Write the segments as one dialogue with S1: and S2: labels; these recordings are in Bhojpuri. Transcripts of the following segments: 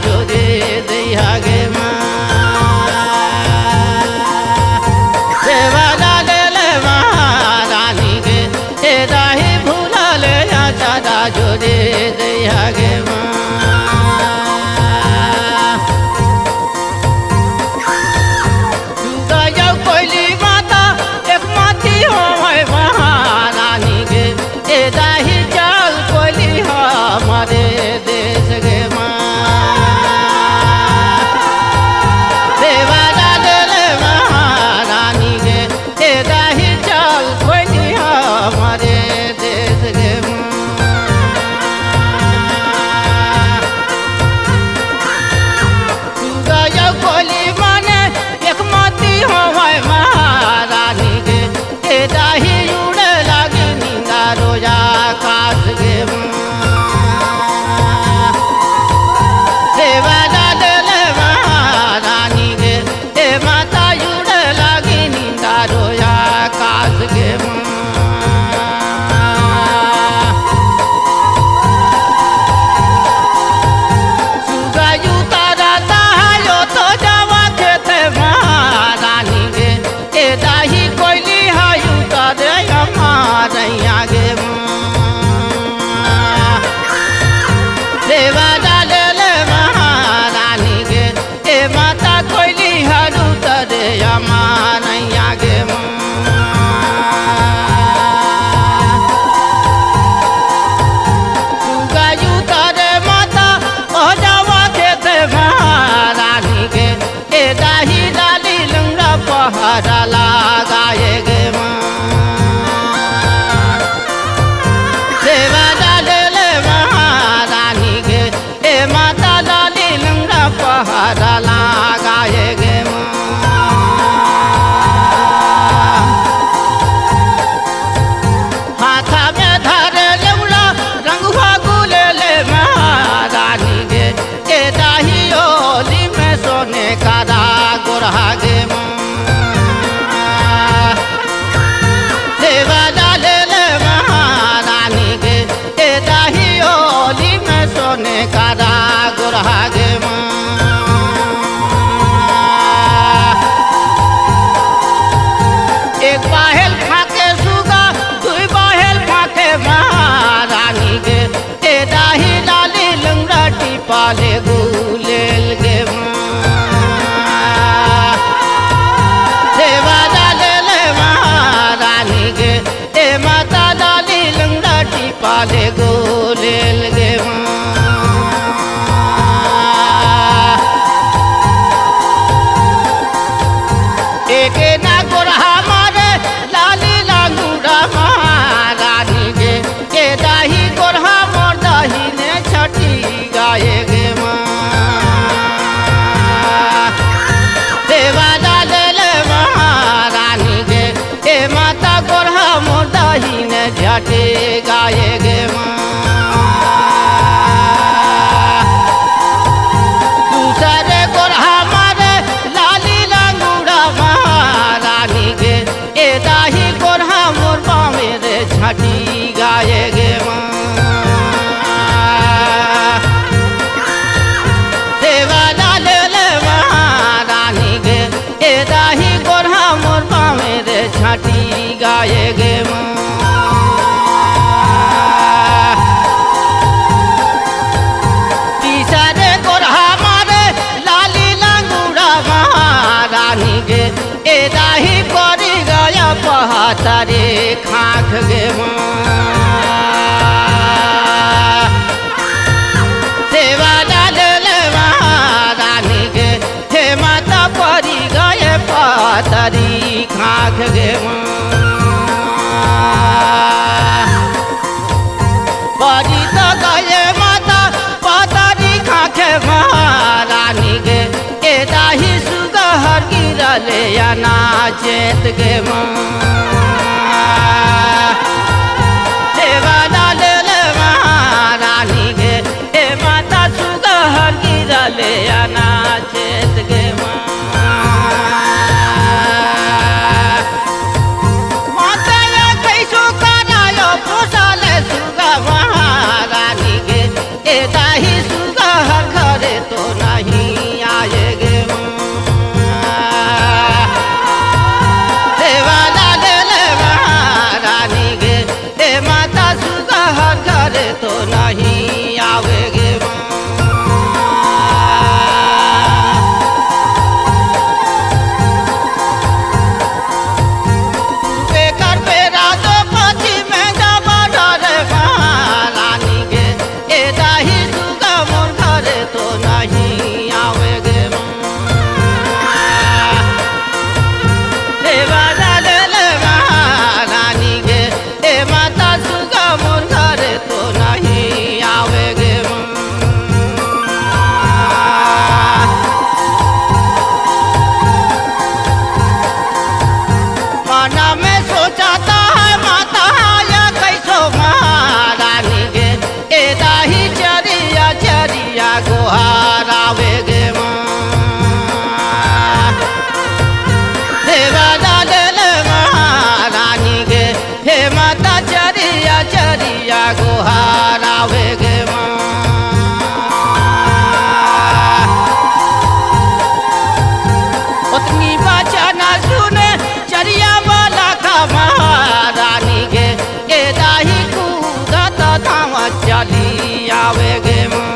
S1: जोरे दैया गे माँ सेवा डाले महारानी गे ए दाही भूला ले चारा जोरे दैया गे माँ हमारे देश गे सेवा डाले महारानी गे ए दाही चल कोई हमारे देश गे कोली माने एक माती हो महारानी गे ए दाही उड़े लागे नींदा रोजा काश गे सेवा डाले महारानी गे ए माता कोयली हरू तरे अमानैया गे सुगायु तरे माता ओ जावा खेते महारानी गे ए दाही डाली लंगड़ा पहाड़ा लगाए गे सेवा डाले महारानी गे ए माता डाली लंगड़ा पहाड़ा लगाए गे हाथा में धरे लेवड़ा रंगुआ गुले ले महारानी गे ए दाही ओली में सोने का गोरहा गे सेवा डाले महारानी गे ए दाही ओली में सोने का गोरहा गे एक बाहेल फाके सुगा दुई बाहेल फाके महारानी गे ए दाही डाली लंगड़ा टिपाले गुलेल गे सेवा डाले महारानी गे ए माता डाली लंगड़ा टिपाले गुलेल गे एक ना गोरहा मारे लाली लांगूड़ा महारानी गे ए दाही गोरहा मोर दाही ने छठी गाए गे सेवा डाले महारानी गे ए माता गोरहा मोर दाही ने झटे गाए गे दूसरे गोरहा मारे लाली लांगूड़ा महारानी गे ए दाही गोरहा मोर बामे रे झटी गाए गे सेवा डाले महारानी गे ए दाही गोरहा मोर बामे रे झटी गाए गे तीसरे गोरहा मारे लाली लांगूड़ा महारानी गे ए दाही परी गया पहातारे खाख गे सेवा डाले महारानी गे हे माता परी गए पहातारी खाख गे परी तो गए माता पहातारी खाखे महारानी गे ए दाही सुगहर गिरले अनाचेत गे सेवा डाले महारानी गे ए माता सुगहर गिरले अनाचेत गे माता कैसो करायो पोसाले सुगा महारानी गे ए दाही सुगहर घरे तो गावे गे माँ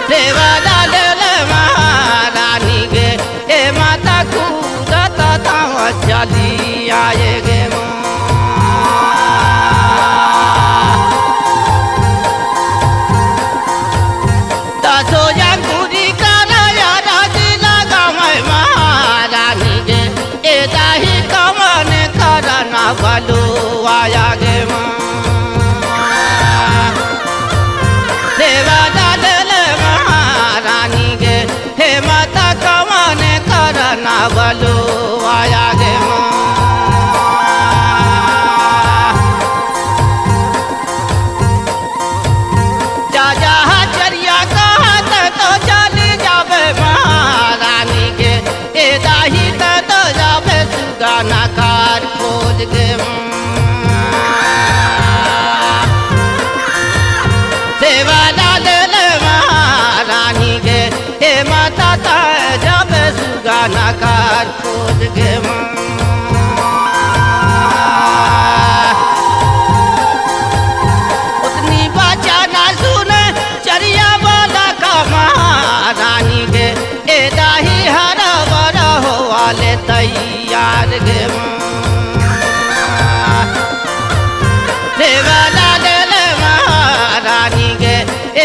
S1: सेवा डाले महारानी गे ए माता कूदत ताव चली आए गे माँ दसो अंगूरी कराया राजी लगावे महारानी गे ए दाही कमन करना बलू आया गे माँ सेवा डाले महारानी गे हे माता कमन करना बलू आया गे माँ जा चरिया कहत तो चली जावे महारानी गे ए दाही तो जावे सुगाना कार खोज गे सेवा डाले महारानी गे हे माता ता जावे सुगाना कार खोज गे उतनी बाचा ना सुने चरिया वाला का महारानी गे ए दाही हरा बरा हो वाले तैयार गे सेवा डाले महारानी गे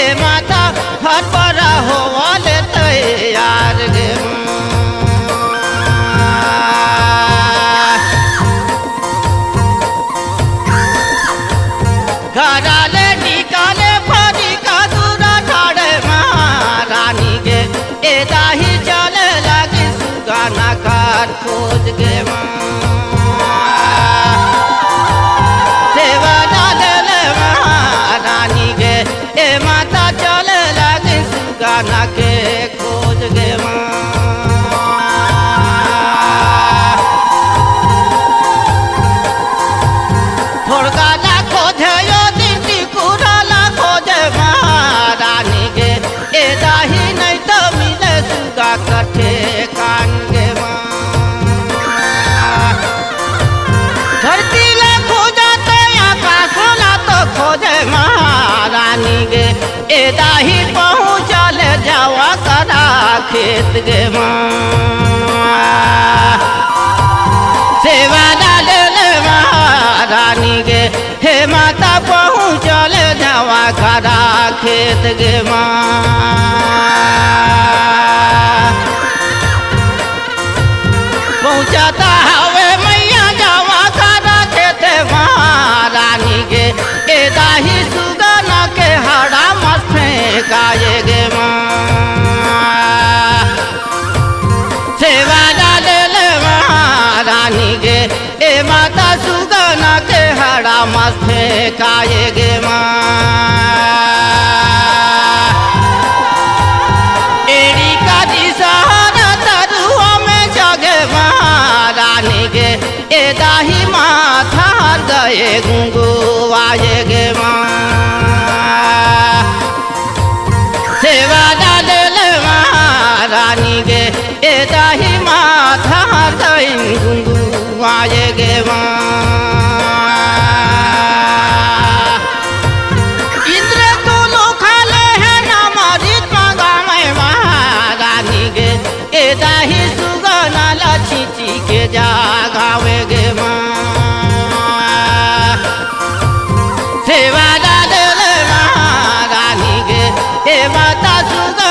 S1: ए माता हर बरा हो वाले तैयार गे घराले निकाले फरी का दूरा ठाड़े महारानी गे ए दाही चले लगी सुगाना कार खोज गे सेवा डाले महारानी गे ए माता चले लगी सुगाना के खोज गे थोड़का ला खोजे यो दिंडी कुराला खोजे महारानी गे ए दाही नहीं तो मिले सुगा कठे कान गे धरती ले खोजा तो आकाश ला तो खोजे महारानी गे ए दाही पहुँचा ले जावा करा खेत गे सेवा डाले महारानी गे हे माता पहुँचल जावा खरा खेत गे पहुँचाता हवे मैया जावा खरा खेत महारानी गे ए दाही सुगना के हरा मत फेंकाए गे सेवा डाले महारानी गे ए माता सुगना के हरा मत फेंकाए गे एड़ी का दिशा तरुआ में जगे महारानी गे ए दाही माथा गए गुंगुआए गे सेवा डाले महारानी गे ए दाही माथा गए गुंगुआए गे इंद्र तो लोखाले है नामरित मंगावे महारानी गे ए दाही सुगना लछीची के जागावे गे सेवा डाले महारानी गे ए माता सुगना